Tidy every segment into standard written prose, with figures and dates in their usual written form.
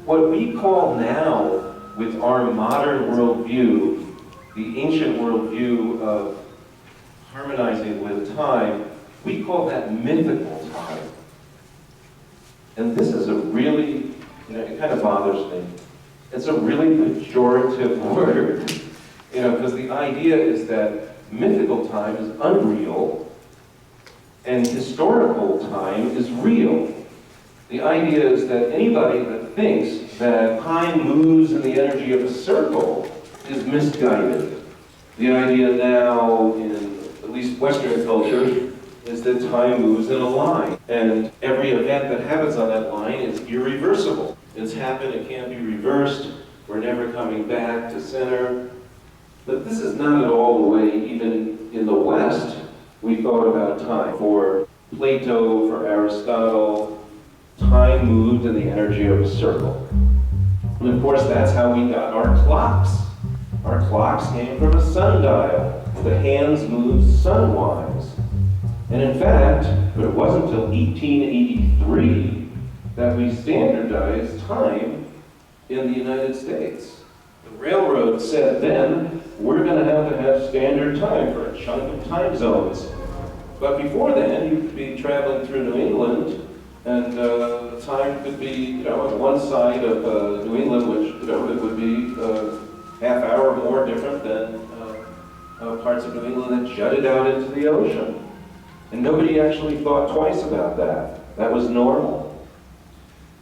What we call now, with our modern worldview, the ancient worldview of harmonizing with time, we call that mythical time. And this is a really, it kind of bothers me. It's a really pejorative word, because the idea is that mythical time is unreal and historical time is real. The idea is that anybody that thinks that time moves in the energy of a circle is misguided. The idea now in at least Western culture is that time moves in a line, and every event that happens on that line is irreversible. It's happened, it can't be reversed, we're never coming back to center. But this is not at all the way, even in the West, we thought about time. For Plato, for Aristotle, time moved in the energy of a circle. And of course, that's how we got our clocks. Our clocks came from a sundial. The hands moved sunwise. And in fact, but it wasn't until 1883 that we standardized time in the United States. The railroad said then, we're going to have standard time for a chunk of time zones. But before then, you could be traveling through New England, and the time could be, on one side of New England, which, it would be half hour more different than parts of New England that jutted out into the ocean. And nobody actually thought twice about that. That was normal.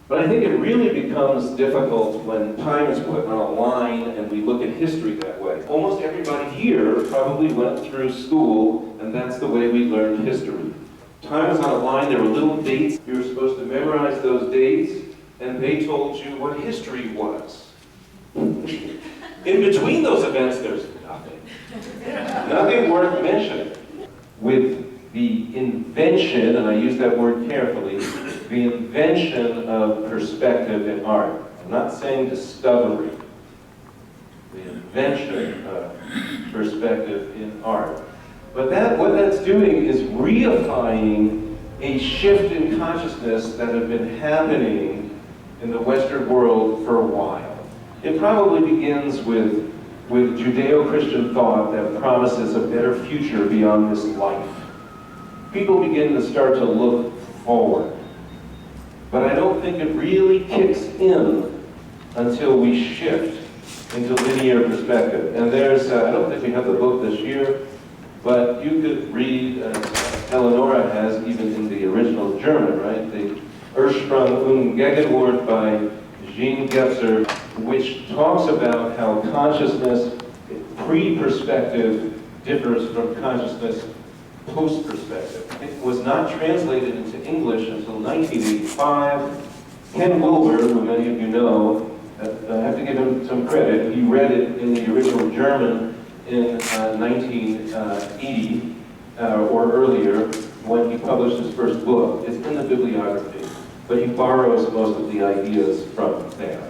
But I think it really becomes difficult when time is put on a line and we look at history that way. Almost everybody here probably went through school, and that's the way we learned history. Time is on a line, there were little dates. You were supposed to memorize those dates, and they told you what history was. In between those events, there's nothing. Nothing worth mentioning. With the invention, and I use that word carefully, the invention of perspective in art. I'm not saying discovery. The invention of perspective in art. But what that's doing is reifying a shift in consciousness that had been happening in the Western world for a while. It probably begins with Judeo-Christian thought that promises a better future beyond this life. People begin to start to look forward. But I don't think it really kicks in until we shift into linear perspective. And there's, I don't think we have the book this year, but you could read, Eleonora has, even in the original German, right? The Ursprung und Gegenwart by Jean Gebser, which talks about how consciousness pre-perspective differs from consciousness post-perspective. It was not translated into English until 1985. Ken Wilber, who many of you know, I have to give him some credit. He read it in the original German in 1980 or earlier when he published his first book. It's in the bibliography, but he borrows most of the ideas from there.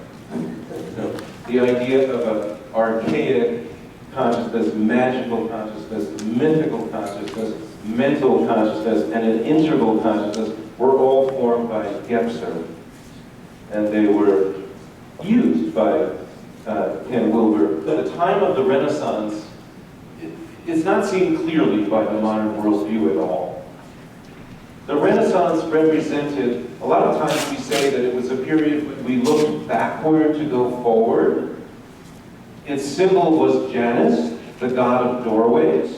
So, the idea of an archaic consciousness, magical consciousness, mythical consciousness, mental consciousness, and an integral consciousness were all formed by Gebser. And they were used by Ken Wilber. At the time of the Renaissance, it's not seen clearly by the modern worldview at all. The Renaissance represented, a lot of times we say that it was a period when we looked backward to go forward. Its symbol was Janus, the god of doorways.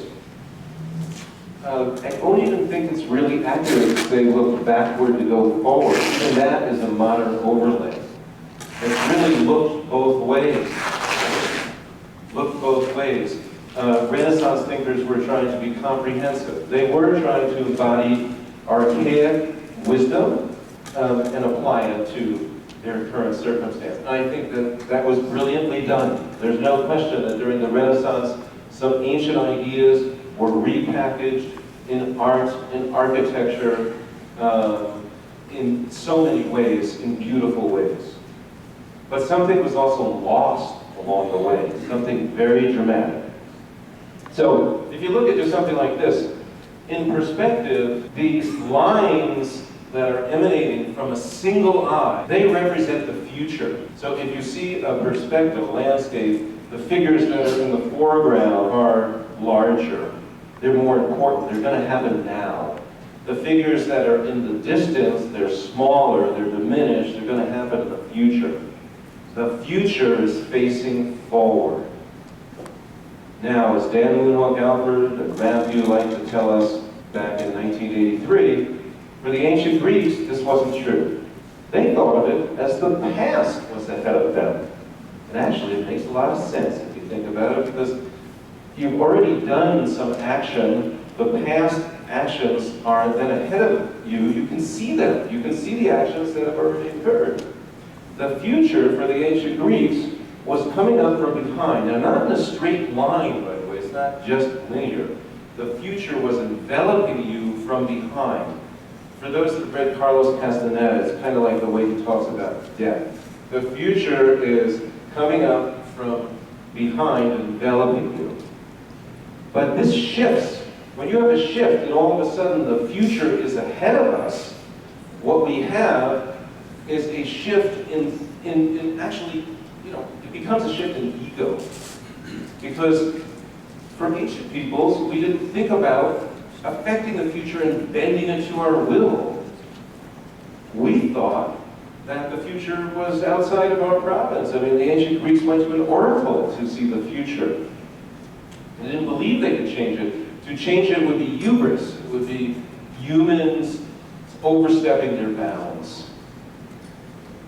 I don't even think it's really accurate to say look backward to go forward. Even that is a modern overlay. It really looked both ways. Looked both ways. Renaissance thinkers were trying to be comprehensive. They were trying to embody archaic wisdom and apply it to their current circumstance. And I think that was brilliantly done. There's no question that during the Renaissance, some ancient ideas were repackaged in art, in architecture, in so many ways, in beautiful ways. But something was also lost along the way, something very dramatic. So, if you look at just something like this, in perspective, these lines that are emanating from a single eye, they represent the future. So if you see a perspective landscape, the figures that are in the foreground are larger. They're more important. They're going to happen now. The figures that are in the distance, they're smaller, they're diminished, they're going to happen in the future. The future is facing forward. Now, as Dan Moonhawk Alford and Matthew like to tell us back in 1983, for the ancient Greeks, this wasn't true. They thought of it as the past was ahead of them. And actually, it makes a lot of sense if you think about it, because you've already done some action. The past actions are then ahead of you. You can see them. You can see the actions that have already occurred. The future for the ancient Greeks was coming up from behind. Now, not in a straight line, by the way. It's not just linear. The future was enveloping you from behind. For those that read Carlos Castaneda, it's kind of like the way he talks about death. The future is coming up from behind and enveloping you. But this shifts. When you have a shift and all of a sudden the future is ahead of us, what we have is a shift in actually, it becomes a shift in ego. Because for ancient peoples, we didn't think about affecting the future and bending it to our will. We thought that the future was outside of our province. I mean, the ancient Greeks went to an oracle to see the future. They didn't believe they could change it. To change it would be hubris. It would be humans overstepping their bounds.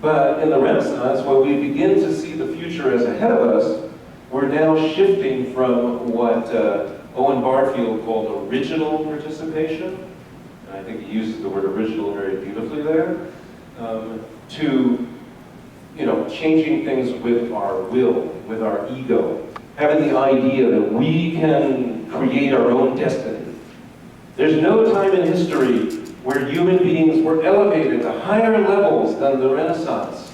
But in the Renaissance, when we begin to see the future as ahead of us, we're now shifting from what Owen Barfield called original participation, and I think he uses the word original very beautifully there, to changing things with our will, with our ego, having the idea that we can create our own destiny. There's no time in history where human beings were elevated to higher levels than the Renaissance.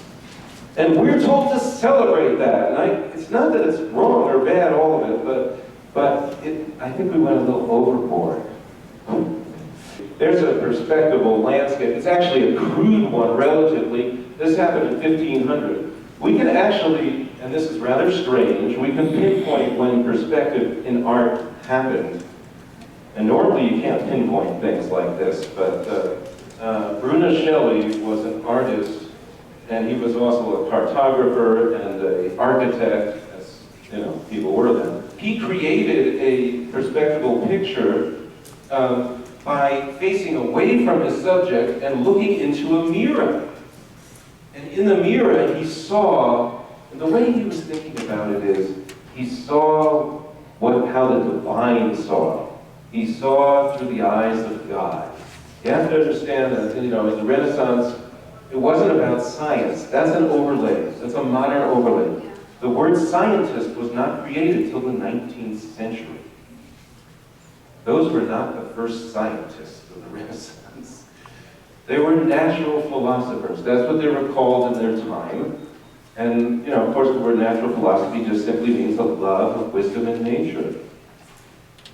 And we're told to celebrate that. And it's not that it's wrong or bad, all of it, but I think we went a little overboard. There's a perspectival landscape. It's actually a crude one, relatively. This happened in 1500. We can actually, and this is rather strange, we can pinpoint when perspective in art happened. And normally you can't pinpoint things like this, but Bruno Shelley was an artist, and he was also a cartographer and an architect, as people were then. He created a perspectival picture by facing away from his subject and looking into a mirror. And in the mirror, he saw, and the way he was thinking about it is, he saw how the divine saw. He saw through the eyes of God. You have to understand that, in the Renaissance, it wasn't about science. That's an overlay. That's a modern overlay. The word scientist was not created till the 19th century. Those were not the first scientists of the Renaissance. They were natural philosophers. That's what they were called in their time. And, of course, the word natural philosophy just simply means the love of wisdom in nature.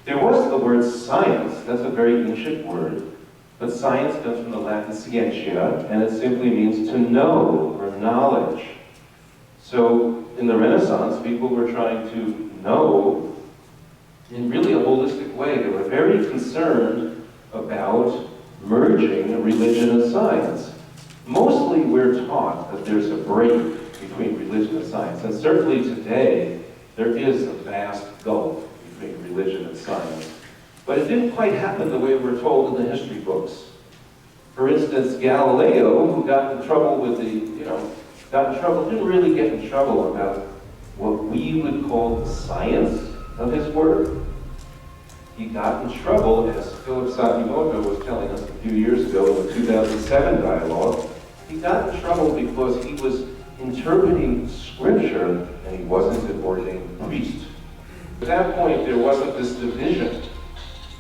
There was the word science. That's a very ancient word. But science comes from the Latin scientia, and it simply means to know or knowledge. So in the Renaissance, people were trying to know in really a holistic way. They were very concerned about merging religion and science. Mostly we're taught that there's a break between religion and science, and certainly today there is a vast gulf between religion and science. But it didn't quite happen the way we're told in the history books. For instance, Galileo, who got in trouble with didn't really get in trouble about what we would call the science of his work. He got in trouble, as Philip Sakimoto was telling us a few years ago in the 2007 dialogue, he got in trouble because he was interpreting scripture and he wasn't an ordained priest. At that point, there wasn't this division.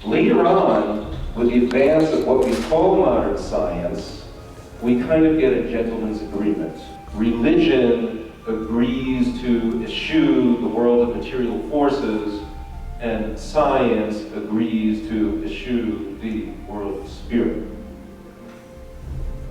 Later on, with the advance of what we call modern science, we kind of get a gentleman's agreement. Religion agrees to eschew the world of material forces, and science agrees to eschew the world of spirit.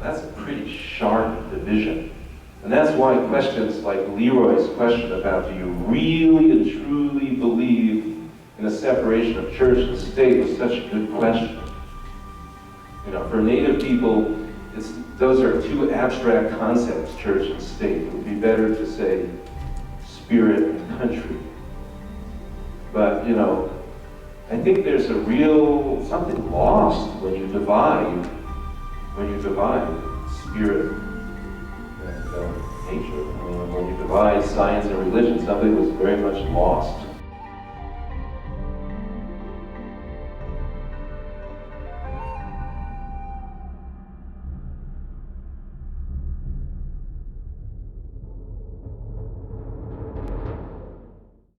That's a pretty sharp division. And that's why questions like Leroy's question about do you really and truly believe in a separation of church and state was such a good question. You know, for Native people, those are two abstract concepts, church and state. It would be better to say spirit and country. But, you know, I think there's a real, something lost when you divide spirit and nature. I mean, when you divide science and religion, something was very much lost.